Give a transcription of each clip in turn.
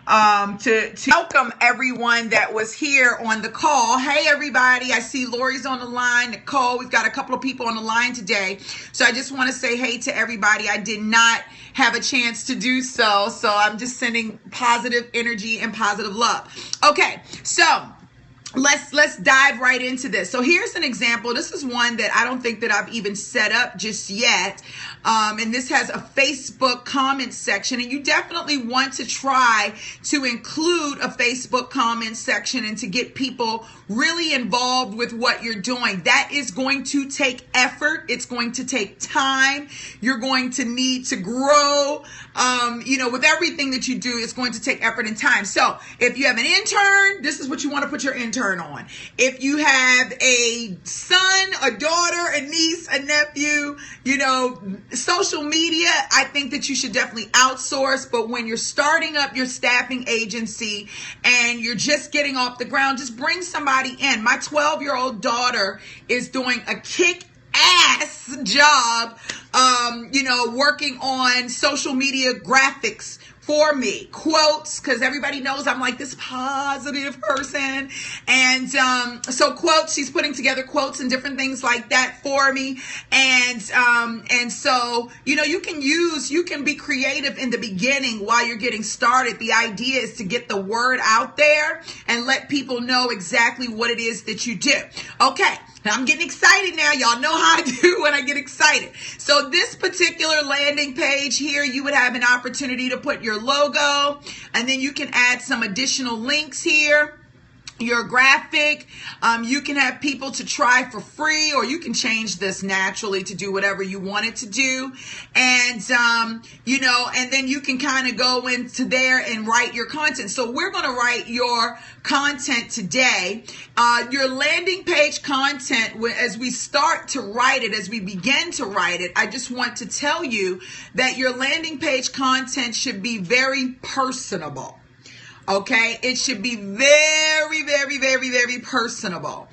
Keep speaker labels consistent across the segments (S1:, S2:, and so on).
S1: to welcome everyone that was here on the call. Hey, everybody. I see Lori's on the line. Nicole, we've got a couple of people on the line today. So I just want to say hey to everybody. I did not have a chance to do so. So I'm just sending positive energy and positive love. Okay, so let's dive right into this. So here's an example. This is one that I don't think that I've even set up just yet. And this has a Facebook comment section, and you definitely want to try to include a Facebook comment section and to get people really involved with what you're doing. That is going to take effort. It's going to take time. You're going to need to grow. With everything that you do, it's going to take effort and time. So if you have an intern, this is what you want to put your intern on. If you have a son, a daughter, a niece, a nephew, social media, I think that you should definitely outsource. But when you're starting up your staffing agency and you're just getting off the ground, just bring somebody in. My 12-year-old daughter is doing a kick-ass job, working on social media graphics for me, quotes, because everybody knows I'm like this positive person. And so quotes, she's putting together quotes and different things like that for me. And so, you can be creative in the beginning while you're getting started. The idea is to get the word out there and let people know exactly what it is that you do. Okay. Now I'm getting excited now. Y'all know how I do when I get excited. So this particular landing page here, you would have an opportunity to put your logo, and then you can add some additional links here. Your graphic, you can have people to try for free, or you can change this naturally to do whatever you want it to do. And, and then you can kind of go into there and write your content. So we're going to write your content today. Your landing page content, as we start to write it, as we begin to write it, I just want to tell you that your landing page content should be very personable. Okay, it should be very, very, very, very personable.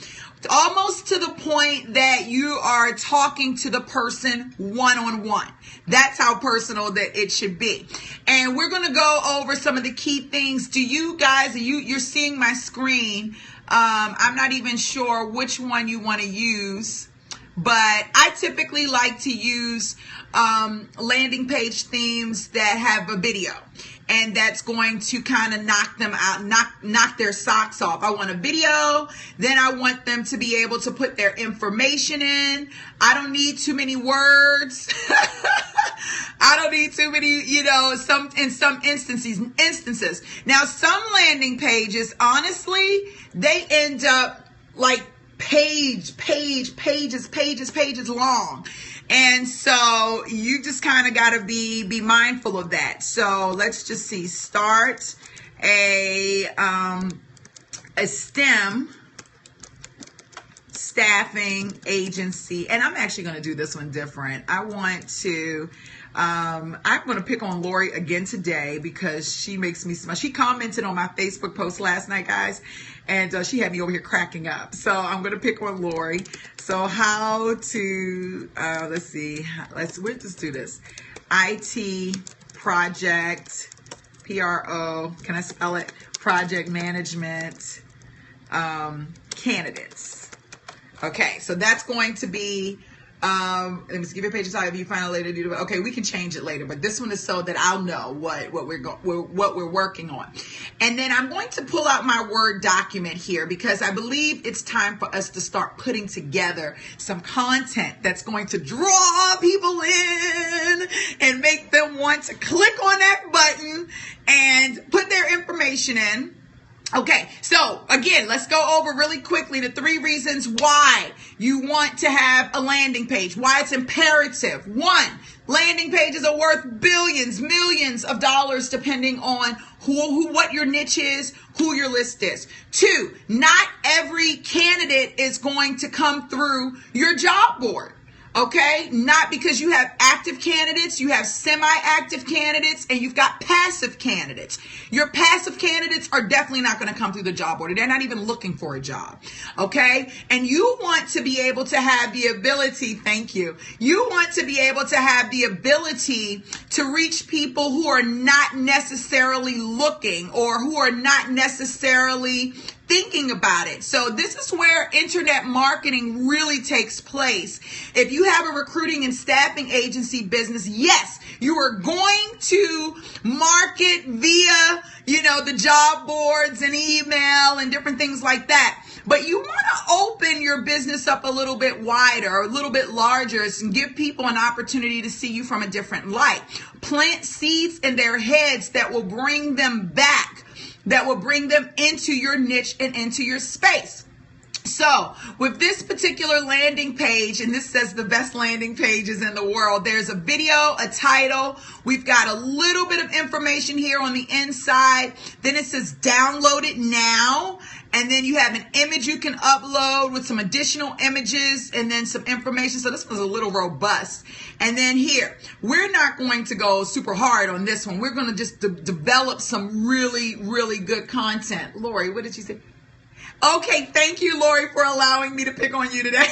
S1: Almost to the point that you are talking to the person one-on-one. That's how personal that it should be. And we're going to go over some of the key things. Do you guys, you're seeing my screen. I'm not even sure which one you want to use, but I typically like to use landing page themes that have a video. And that's going to kind of knock them out, knock their socks off. I want a video. Then I want them to be able to put their information in. I don't need too many words. I don't need too many, in some instances. Now, some landing pages, honestly, they end up like pages long. And so you just kind of got to be mindful of that. So let's just see, start a STEM staffing agency. And I'm actually going to do this one different. I'm going to pick on Lori again today because she makes me smile. She commented on my Facebook post last night, guys, and she had me over here cracking up. So I'm going to pick on Lori. So how to, let's just do this. IT project, PRO, can I spell it? Project management, candidates. Okay, so that's going to be, let me just give you a page of time if you find out later. Okay, we can change it later, but this one is so that I'll know what we're working on. And then I'm going to pull out my Word document here because I believe it's time for us to start putting together some content that's going to draw people in and make them want to click on that button and put their information in. Okay, so again, let's go over really quickly the 3 reasons why you want to have a landing page, why it's imperative. 1, landing pages are worth billions, millions of dollars depending on what your niche is, who your list is. 2, not every candidate is going to come through your job board. Okay, not because you have active candidates, you have semi-active candidates, and you've got passive candidates. Your passive candidates are definitely not going to come through the job order. They're not even looking for a job. Okay, and you want to be able to have the ability, thank you. You want to be able to have the ability to reach people who are not necessarily looking or who are not necessarily thinking about it. So this is where internet marketing really takes place. If you have a recruiting and staffing agency business, yes, you are going to market via, the job boards and email and different things like that. But you want to open your business up a little bit wider, a little bit larger, and give people an opportunity to see you from a different light. Plant seeds in their heads that will bring them back, that will bring them into your niche and into your space. So with this particular landing page, and this says the best landing pages in the world, there's a video, a title. We've got a little bit of information here on the inside. Then it says download it now. And then you have an image you can upload with some additional images and then some information. So this one's a little robust. And then here, we're not going to go super hard on this one. We're going to just develop some really, really good content. Lori, what did you say? Okay, thank you, Lori, for allowing me to pick on you today.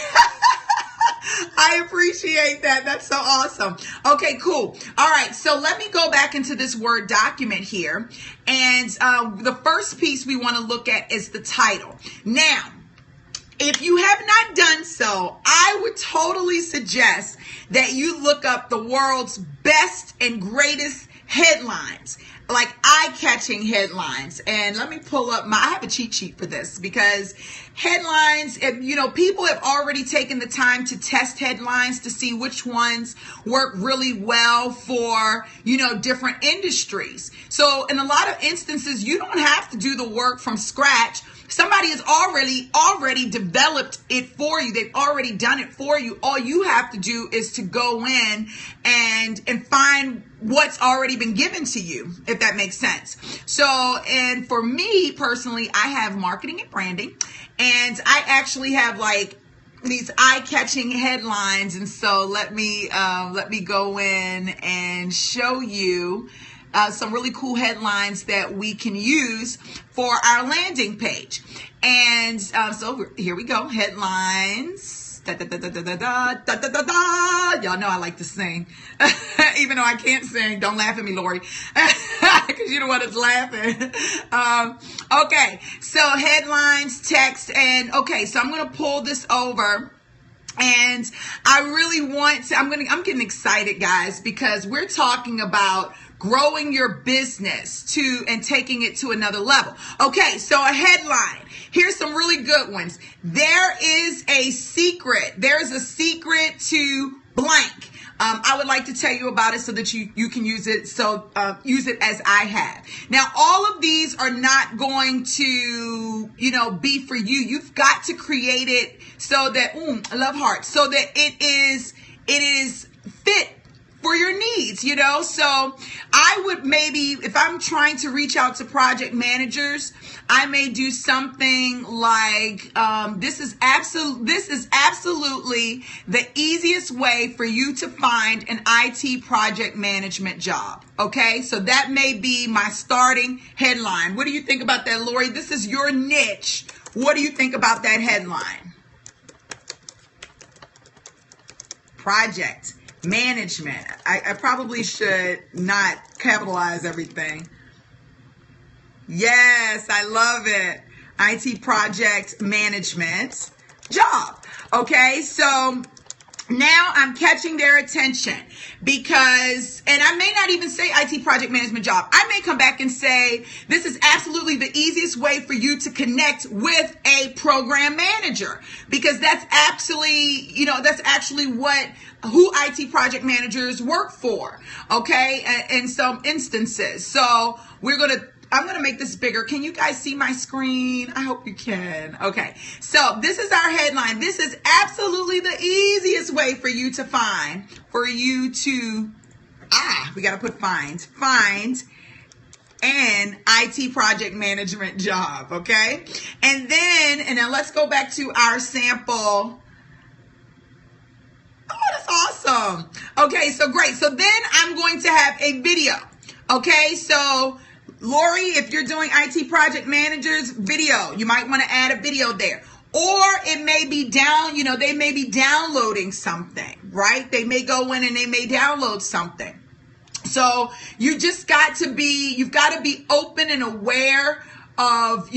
S1: I appreciate that. That's so awesome. Okay, cool. All right, so let me go back into this Word document here. And the first piece we want to look at is the title. Now, if you have not done so, I would totally suggest that you look up the world's best and greatest headlines, like eye-catching headlines. And let me pull up I have a cheat sheet for this, because headlines, people have already taken the time to test headlines to see which ones work really well for, different industries. So in a lot of instances, you don't have to do the work from scratch. Somebody has already developed it for you. They've already done it for you. All you have to do is to go in and find what's already been given to you, if that makes sense. So, and for me personally, I have marketing and branding, and I actually have these eye-catching headlines. And so let me go in and show you some really cool headlines that we can use for our landing page. And so here we go. Headlines. Da, da, da, da, da, da, da, da, da, da. Y'all know I like to sing. Even though I can't sing. Don't laugh at me, Lori. Because you're the one that's laughing. Okay. So headlines, text, and okay. So I'm going to pull this over. And I really want to, I'm getting excited, guys, because we're talking about growing your business and taking it to another level. Okay, so a headline. Here's some really good ones. There is a secret. There's a secret to blank. I would like to tell you about it so that you can use it. So use it as I have. Now, all of these are not going to, be for you. You've got to create it so that, I love hearts, so that it is fit for your needs, So I would maybe, if I'm trying to reach out to project managers, I may do something like, this is absolutely the easiest way for you to find an IT project management job. Okay, so that may be my starting headline. What do you think about that, Lori? This is your niche. What do you think about that headline? Project management. I probably should not capitalize everything. Yes, I love it. IT project management job. Okay, so now I'm catching their attention because, and I may not even say IT project management job. I may come back and say, this is absolutely the easiest way for you to connect with a program manager, because that's actually, who IT project managers work for. Okay. In some instances. So I'm going to make this bigger. Can you guys see my screen? I hope you can. Okay. So this is our headline. This is absolutely the easiest way for you to we got to put find an IT project management job. Okay. And then let's go back to our sample. Oh, Awesome. Okay, so great. So then I'm going to have a video. Okay, so Lori, if you're doing IT project managers video, you might want to add a video there. Or it may be they may be downloading something, right? They may go in and they may download something. So you've got to be open and aware of,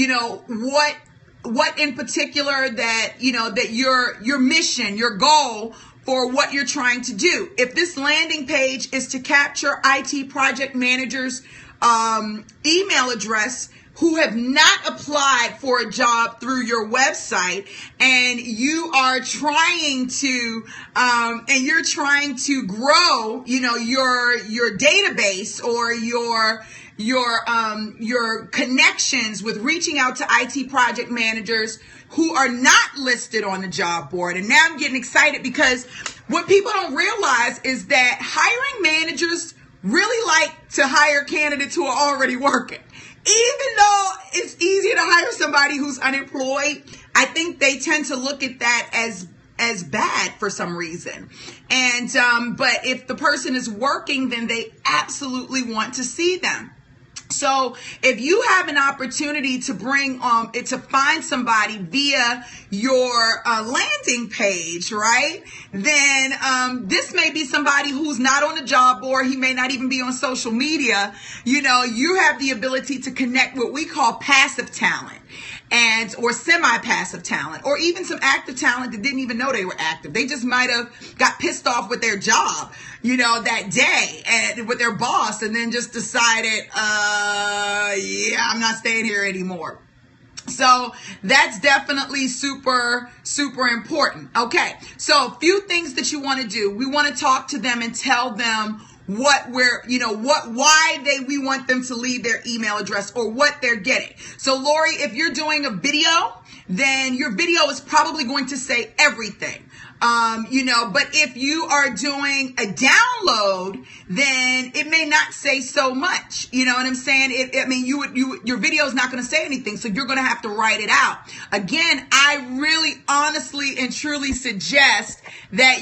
S1: what in particular that your mission, your goal for what you're trying to do. If this landing page is to capture IT project managers' email address who have not applied for a job through your website, and you are trying to grow, your database or your connections with reaching out to IT project managers who are not listed on the job board. And now I'm getting excited because what people don't realize is that hiring managers really like to hire candidates who are already working. Even though it's easier to hire somebody who's unemployed, I think they tend to look at that as bad for some reason. And but if the person is working, then they absolutely want to see them. So if you have an opportunity to to find somebody via your landing page, right? Then this may be somebody who's not on the job board. He may not even be on social media. You have the ability to connect what we call passive talent or semi-passive talent, or even some active talent that didn't even know they were active. They just might have got pissed off with their job, that day and with their boss, and then just decided, I'm not staying here anymore. So that's definitely super, super important. Okay. So a few things that you want to do. We want to talk to them and tell them why we want them to leave their email address or what they're getting. So Lori, if you're doing a video, then your video is probably going to say everything. But if you are doing a download, then it may not say so much. You know what I'm saying? Your video is not going to say anything, so you're going to have to write it out. Again, I really honestly and truly suggest that